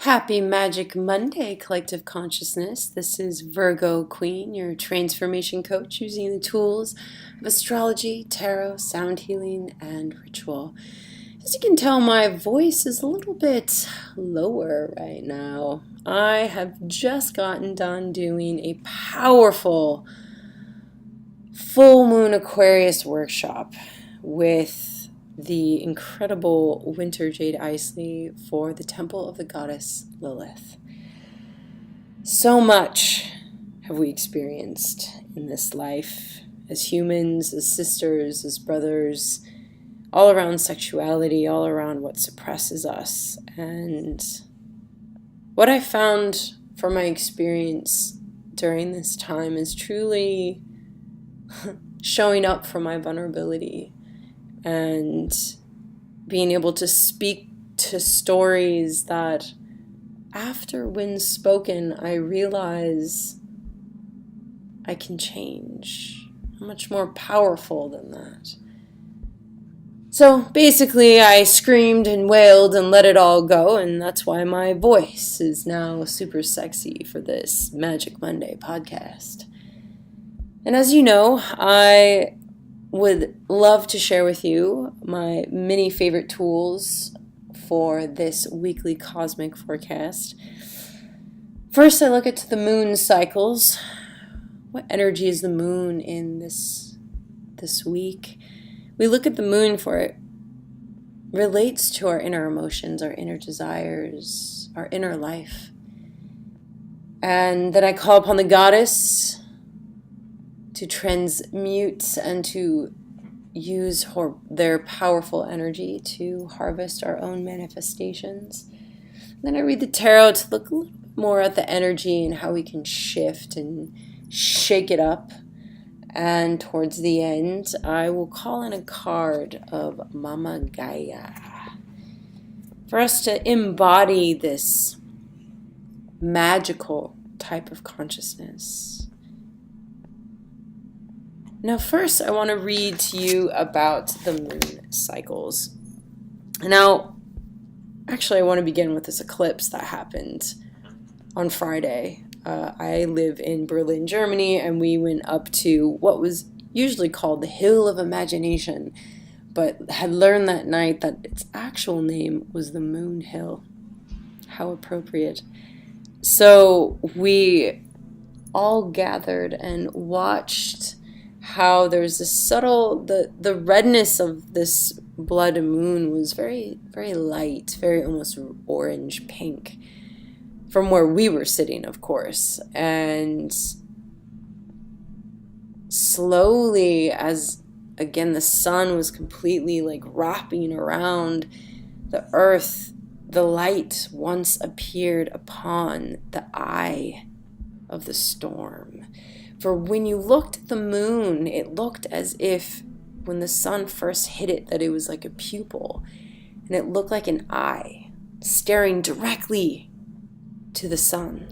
Happy Magic Monday, Collective Consciousness. This is Virgo Queen, your transformation coach, using the tools of astrology, tarot, sound healing, and ritual. As you can tell, my voice is a little bit lower right now. I have just gotten done doing a powerful full moon Aquarius workshop with the incredible winter jade Isley for the temple of the goddess Lilith. So much have we experienced in this life as humans, as sisters, as brothers, all around sexuality, all around what suppresses us. And what I found from my experience during this time is truly showing up for my vulnerability and being able to speak to stories that, after when spoken, I realize I can change. I'm much more powerful than that. So basically, I screamed and wailed and let it all go, and that's why my voice is now super sexy for this Magic Monday podcast. And as you know, I would love to share with you my many favorite tools for this weekly cosmic forecast. First, I look at the moon cycles. What energy is the moon in this week? We look at the moon for it relates to our inner emotions, our inner desires, our inner life. And then I call upon the goddess to transmute and to use their powerful energy to harvest our own manifestations. Then I read the tarot to look a little bit more at the energy and how we can shift and shake it up. And towards the end, I will call in a card of Mama Gaia for us to embody this magical type of consciousness. Now, first, I want to read to you about the moon cycles. Now, actually, I want to begin with this eclipse that happened on Friday. I live in Berlin, Germany, and we went up to what was usually called the Hill of Imagination, but had learned that night that its actual name was the Moon Hill. How appropriate. So we all gathered and watched how there's this subtle, the redness of this blood moon was very, very light, very almost orange pink from where we were sitting, of course. And slowly, as again the sun was completely like wrapping around the earth, the light once appeared upon the eye of the storm. For when you looked at the moon, it looked as if when the sun first hit it, that it was like a pupil. And it looked like an eye staring directly to the sun,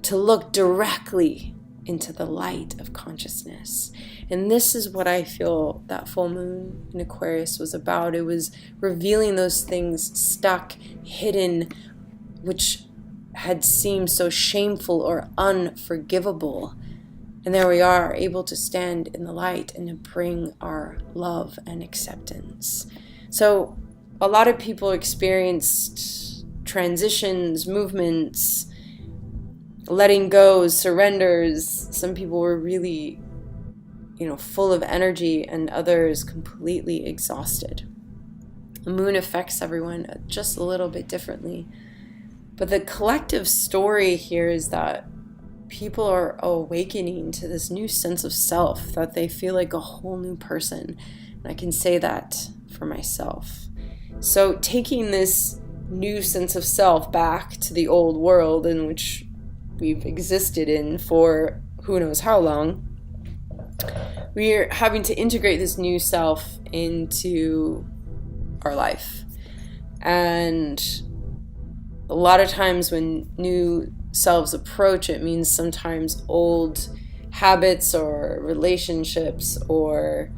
to look directly into the light of consciousness. And this is what I feel that full moon in Aquarius was about. It was revealing those things stuck, hidden, which had seemed so shameful or unforgivable. And there we are, able to stand in the light and to bring our love and acceptance. So a lot of people experienced transitions, movements, letting go, surrenders. Some people were really, full of energy, and others completely exhausted. The moon affects everyone just a little bit differently. But the collective story here is that people are awakening to this new sense of self, that they feel like a whole new person. And I can say that for myself. So taking this new sense of self back to the old world in which we've existed in for who knows how long, we're having to integrate this new self into our life. And a lot of times when new selves approach, it means sometimes old habits or relationships or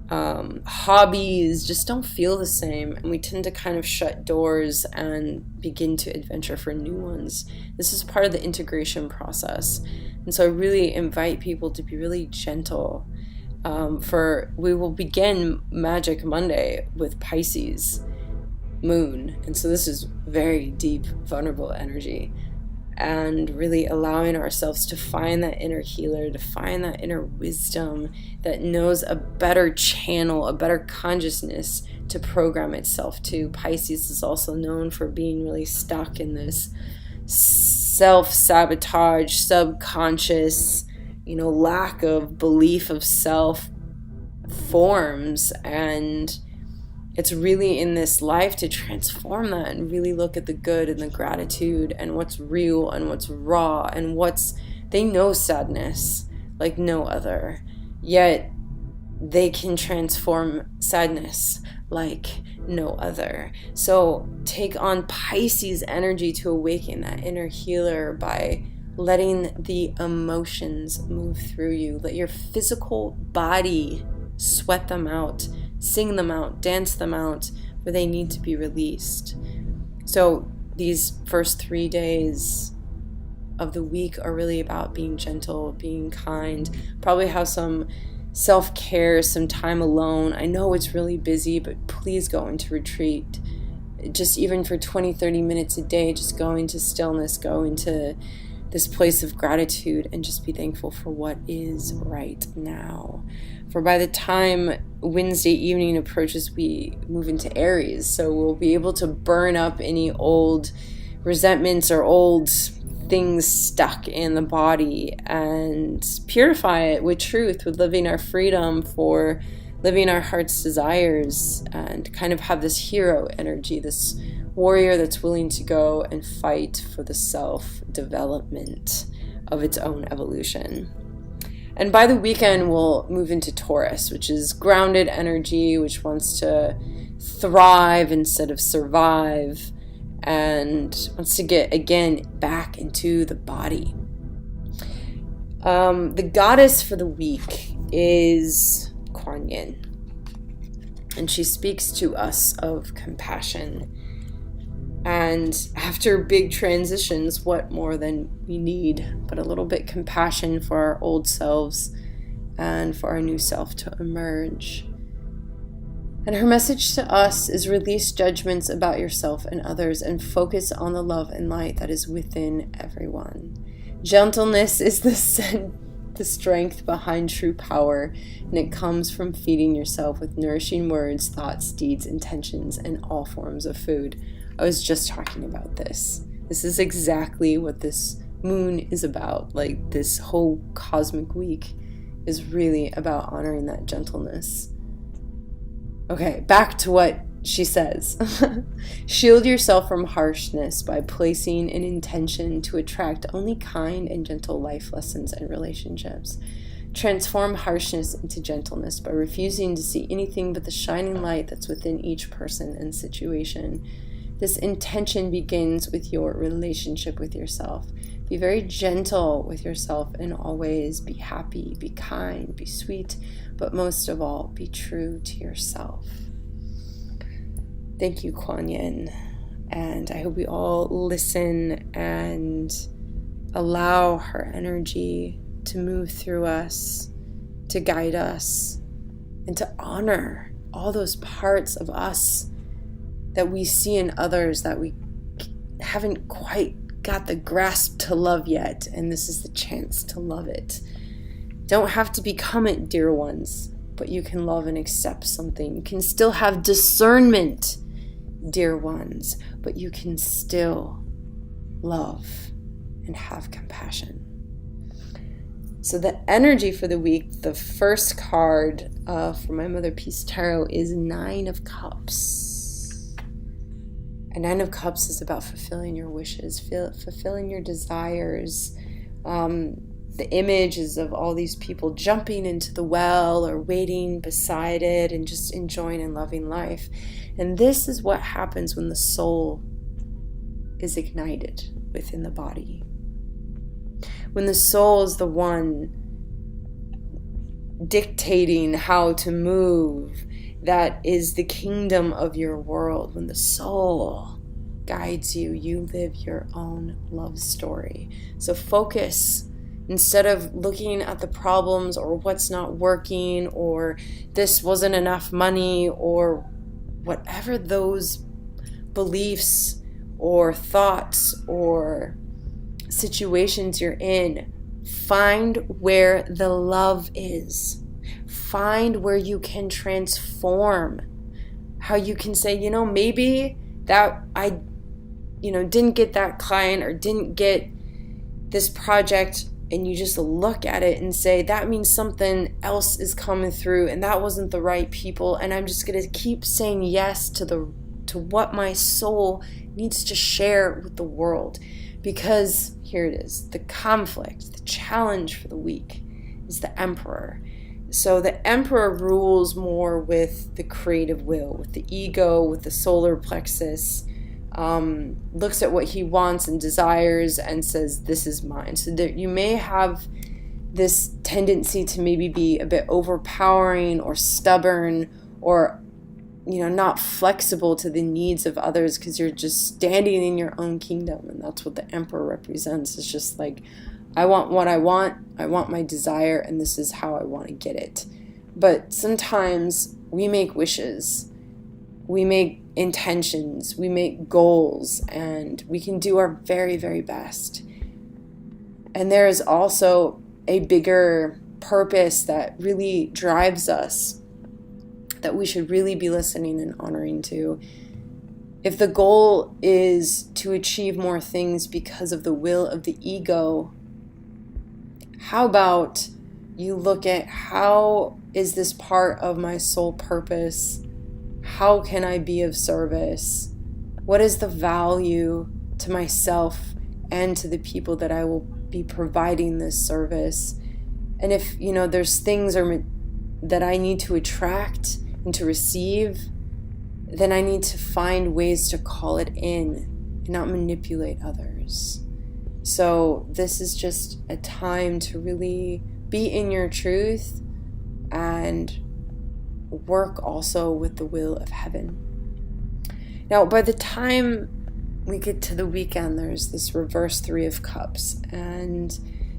hobbies just don't feel the same, and we tend to kind of shut doors and begin to adventure for new ones. This is part of the integration process, and so I really invite people to be really gentle. We will begin Magic Monday with Pisces moon, and so this is very deep, vulnerable energy, and really allowing ourselves to find that inner healer, to find that inner wisdom that knows a better channel, a better consciousness to program itself to. Pisces is also known for being really stuck in this self-sabotage, subconscious, lack of belief of self forms, and it's really in this life to transform that and really look at the good and the gratitude and what's real and what's raw and they know sadness like no other, yet they can transform sadness like no other. So take on Pisces energy to awaken that inner healer by letting the emotions move through you. Let your physical body sweat them out, sing them out, dance them out, where they need to be released. So these first 3 days of the week are really about being gentle, being kind, probably have some self-care, some time alone. I know it's really busy, but please go into retreat. Just even for 20-30 minutes a day, just go into stillness, go into this place of gratitude, and just be thankful for what is right now. For by the time Wednesday evening approaches, we move into Aries, so we'll be able to burn up any old resentments or old things stuck in the body and purify it with truth, with living our freedom, for living our heart's desires, and kind of have this hero energy, this warrior that's willing to go and fight for the self-development of its own evolution. And by the weekend, we'll move into Taurus, which is grounded energy, which wants to thrive instead of survive, and wants to get, again, back into the body. The goddess for the week is Kuan Yin, and she speaks to us of compassion. And after big transitions, what more than we need but a little bit compassion for our old selves and for our new self to emerge. And her message to us is release judgments about yourself and others and focus on the love and light that is within everyone. Gentleness is the strength behind true power, and it comes from feeding yourself with nourishing words, thoughts, deeds, intentions, and all forms of food. I was just talking about this. This is exactly what this moon is about. Like, this whole cosmic week is really about honoring that gentleness. Okay, back to what she says. Shield yourself from harshness by placing an intention to attract only kind and gentle life lessons and relationships. Transform harshness into gentleness by refusing to see anything but the shining light that's within each person and situation. This intention begins with your relationship with yourself. Be very gentle with yourself and always be happy, be kind, be sweet, but most of all, be true to yourself. Thank you, Kuan Yin. And I hope we all listen and allow her energy to move through us, to guide us, and to honor all those parts of us that we see in others that we haven't quite got the grasp to love yet, and this is the chance to love it. Don't have to become it, dear ones, but you can love and accept something. You can still have discernment, dear ones, but you can still love and have compassion. So the energy for the week, the first card for my Mother Peace Tarot is 9 of Cups. And 9 of Cups is about fulfilling your wishes, fulfilling your desires. The image is of all these people jumping into the well or waiting beside it and just enjoying and loving life. And this is what happens when the soul is ignited within the body. When the soul is the one dictating how to move. That is the kingdom of your world. When the soul guides you, you live your own love story. So focus. Instead of looking at the problems or what's not working or this wasn't enough money or whatever those beliefs or thoughts or situations you're in, find where the love is. Find where you can transform. How you can say, maybe that I, didn't get that client or didn't get this project, and you just look at it and say, that means something else is coming through and that wasn't the right people, and I'm just going to keep saying yes to what my soul needs to share with the world. Because here it is, the conflict, the challenge for the week is the Emperor. So the Emperor rules more with the creative will, with the ego, with the solar plexus, looks at what he wants and desires and says, this is mine. So that you may have this tendency to maybe be a bit overpowering or stubborn or, not flexible to the needs of others because you're just standing in your own kingdom. And that's what the Emperor represents. It's just like, I want what I want my desire, and this is how I want to get it. But sometimes we make wishes, we make intentions, we make goals, and we can do our very, very best. And there is also a bigger purpose that really drives us, that we should really be listening and honoring to. If the goal is to achieve more things because of the will of the ego, how about you look at, how is this part of my soul purpose? How can I be of service? What is the value to myself and to the people that I will be providing this service? And if, there's things that I need to attract and to receive, then I need to find ways to call it in and not manipulate others. So this is just a time to really be in your truth and work also with the will of heaven. Now, by the time we get to the weekend, there's this reverse 3 of Cups, and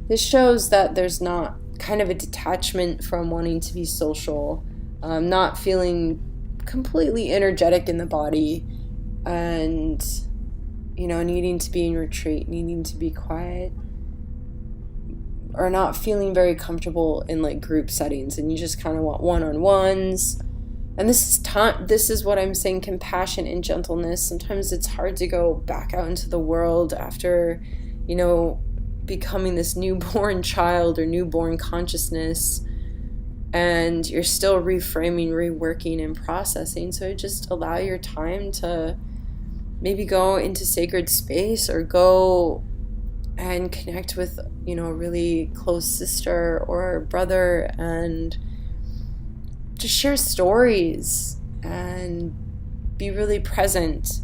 this shows that there's not kind of a detachment from wanting to be social, not feeling completely energetic in the body, and needing to be in retreat, needing to be quiet, or not feeling very comfortable in like group settings, and you just kind of want one-on-ones. And this is what I'm saying, compassion and gentleness. Sometimes it's hard to go back out into the world after, becoming this newborn child or newborn consciousness, and you're still reframing, reworking, and processing. So just allow your time to maybe go into sacred space or go and connect with, a really close sister or brother and just share stories and be really present.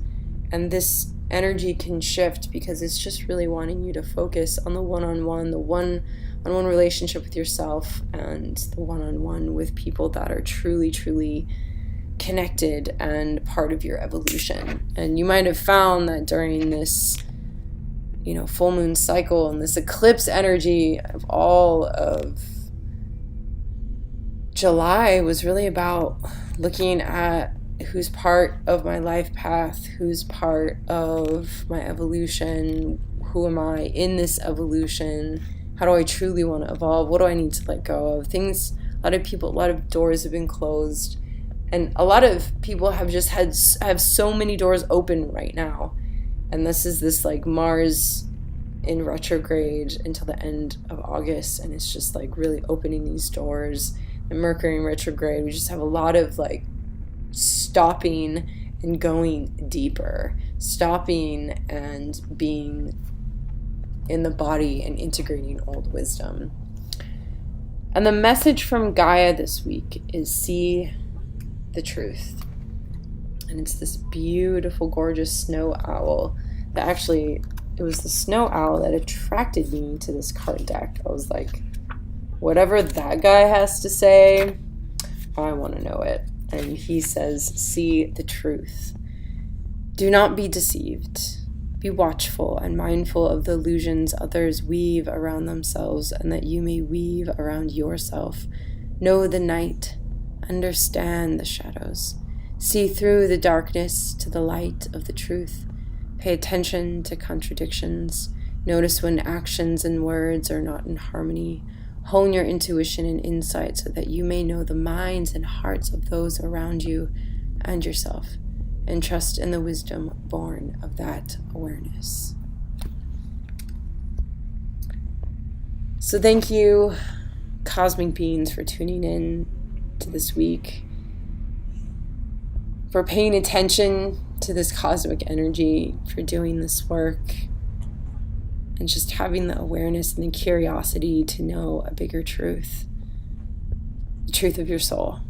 And this energy can shift because it's just really wanting you to focus on the one-on-one, the one-on-one relationship with yourself, and the one-on-one with people that are truly, truly connected and part of your evolution. And you might have found that during this, full moon cycle and this eclipse energy of all of July was really about looking at who's part of my life path, who's part of my evolution, who am I in this evolution, how do I truly want to evolve, what do I need to let go of. Things, a lot of doors have been closed, and a lot of people have just have so many doors open right now. And this is this like Mars in retrograde until the end of August, and it's just like really opening these doors. And Mercury in retrograde, we just have a lot of like stopping and going deeper, stopping and being in the body and integrating old wisdom. And the message from Gaia this week is see the truth. And it's this beautiful, gorgeous snow owl that actually, it was the snow owl that attracted me to this card deck. I was like, whatever that guy has to say, I want to know it. And he says, see the truth. Do not be deceived. Be watchful and mindful of the illusions others weave around themselves, and that you may weave around yourself. Know the night. Understand the shadows. See through the darkness to the light of the truth. Pay attention to contradictions. Notice when actions and words are not in harmony. Hone your intuition and insight so that you may know the minds and hearts of those around you and yourself, and trust in the wisdom born of that awareness. So thank you, cosmic beings, for tuning in to this week, for paying attention to this cosmic energy, for doing this work, and just having the awareness and the curiosity to know a bigger truth, the truth of your soul.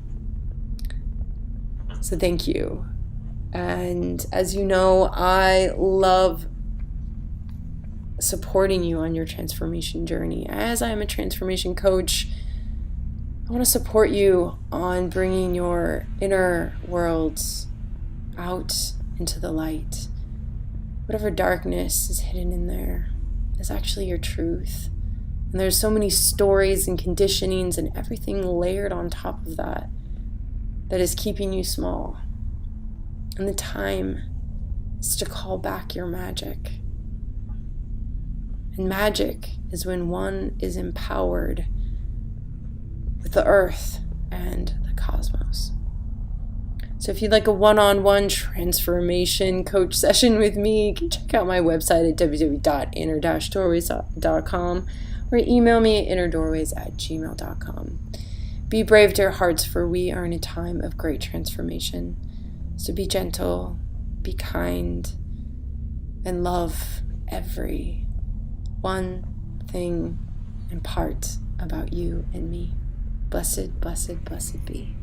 So thank you. And as you know, I love supporting you on your transformation journey. As I am a transformation coach, I want to support you on bringing your inner worlds out into the light. Whatever darkness is hidden in there is actually your truth. And there's so many stories and conditionings and everything layered on top of that that is keeping you small. And the time is to call back your magic. And magic is when one is empowered with the earth and the cosmos. So if you'd like a one-on-one transformation coach session with me, you can check out my website at www.inner-doorways.com or email me at innerdoorways@gmail.com. Be brave, dear hearts, for we are in a time of great transformation. So be gentle, be kind, and love every one thing and part about you and me. Blessed, blessed, blessed be.